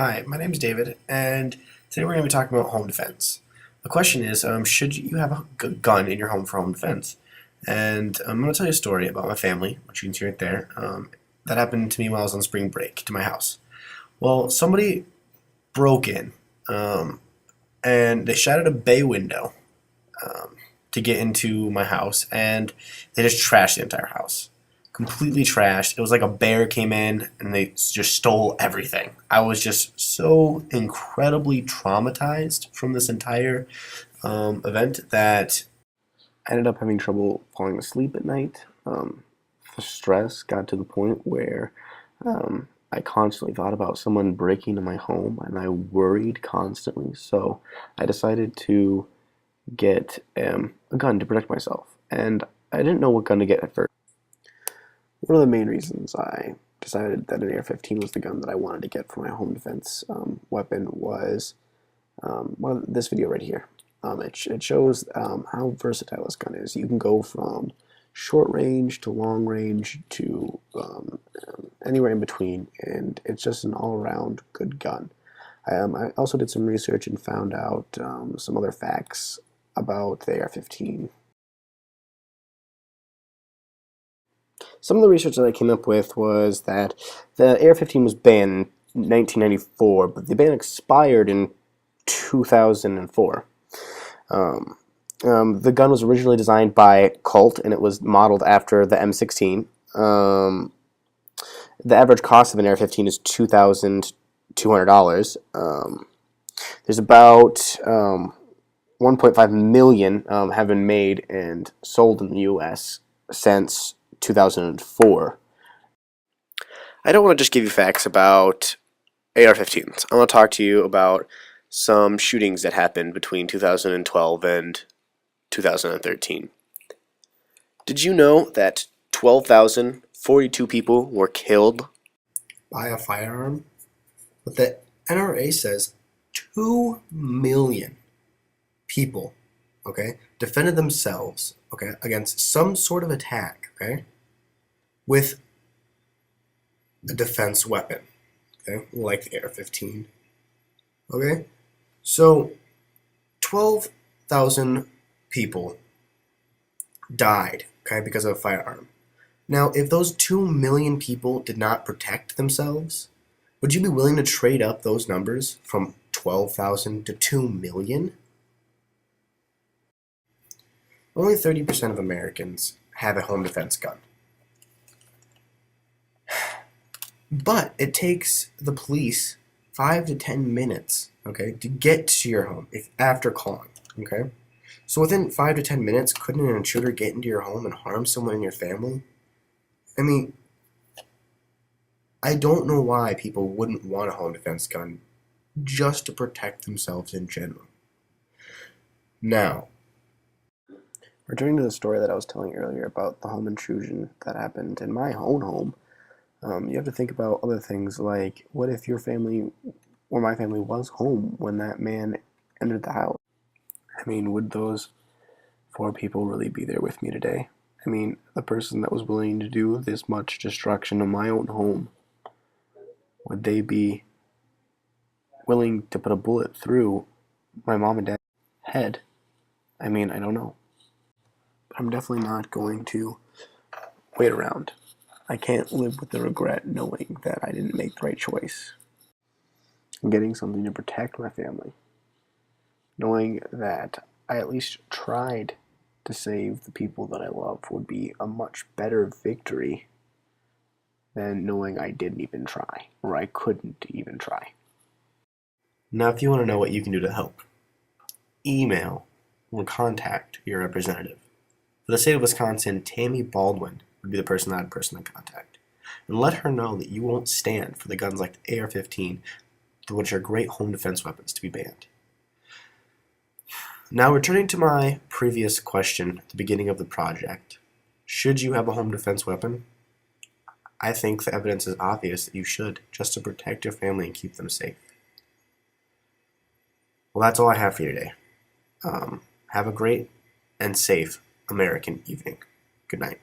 Hi, my name is David, and today we're going to be talking about home defense. The question is, should you have a gun in your home for home defense? And I'm going to tell you a story about my family, which you can see right there, that happened to me while I was on spring break to my house. Well, somebody broke in, and they shattered a bay window to get into my house, and they just trashed the entire house. Completely trashed. It was like a bear came in and they just stole everything. I was just so incredibly traumatized from this entire event that I ended up having trouble falling asleep at night. The stress got to the point where I constantly thought about someone breaking into my home and I worried constantly. So I decided to get a gun to protect myself. And I didn't know what gun to get at first. One of the main reasons I decided that an AR-15 was the gun that I wanted to get for my home defense weapon was this video right here. It shows how versatile this gun is. You can go from short range to long range to anywhere in between, and it's just an all-around good gun. I also did some research and found out some other facts about the AR-15. Some of the research that I came up with was that the AR-15 was banned in 1994, but the ban expired in 2004. The gun was originally designed by Colt, and it was modeled after the M16. The average cost of an AR-15 is $2,200. There's about 1.5 million have been made and sold in the U.S. since 2004. I don't want to just give you facts about AR-15s. I want to talk to you about some shootings that happened between 2012 and 2013. Did you know that 12,042 people were killed by a firearm? But the NRA says 2 million people, okay, defended themselves, okay, against some sort of attack, okay, with a defense weapon, okay, like the AR-15, okay? So 12,000 people died, okay, because of a firearm. Now, if those 2 million people did not protect themselves, would you be willing to trade up those numbers from 12,000 to 2 million? Only 30% of Americans have a home defense gun. But it takes the police 5 to 10 minutes, okay, to get to your home after calling, okay? So within 5 to 10 minutes, couldn't an intruder get into your home and harm someone in your family? I mean, I don't know why people wouldn't want a home defense gun just to protect themselves in general. Now, returning to the story that I was telling earlier about the home intrusion that happened in my own home, you have to think about other things like, what if your family or my family was home when that man entered the house? I mean, would those 4 people really be there with me today? I mean, the person that was willing to do this much destruction in my own home, would they be willing to put a bullet through my mom and dad's head? I mean, I don't know. But I'm definitely not going to wait around. I can't live with the regret knowing that I didn't make the right choice. I'm getting something to protect my family. Knowing that I at least tried to save the people that I love would be a much better victory than knowing I didn't even try, or I couldn't even try. Now, if you want to know what you can do to help, email or contact your representative. For the state of Wisconsin, Tammy Baldwin would be the person I'd personally contact. And let her know that you won't stand for the guns like the AR-15, which are great home defense weapons, to be banned. Now, returning to my previous question at the beginning of the project, should you have a home defense weapon? I think the evidence is obvious that you should, just to protect your family and keep them safe. Well, that's all I have for you today. Have a great and safe American evening. Good night.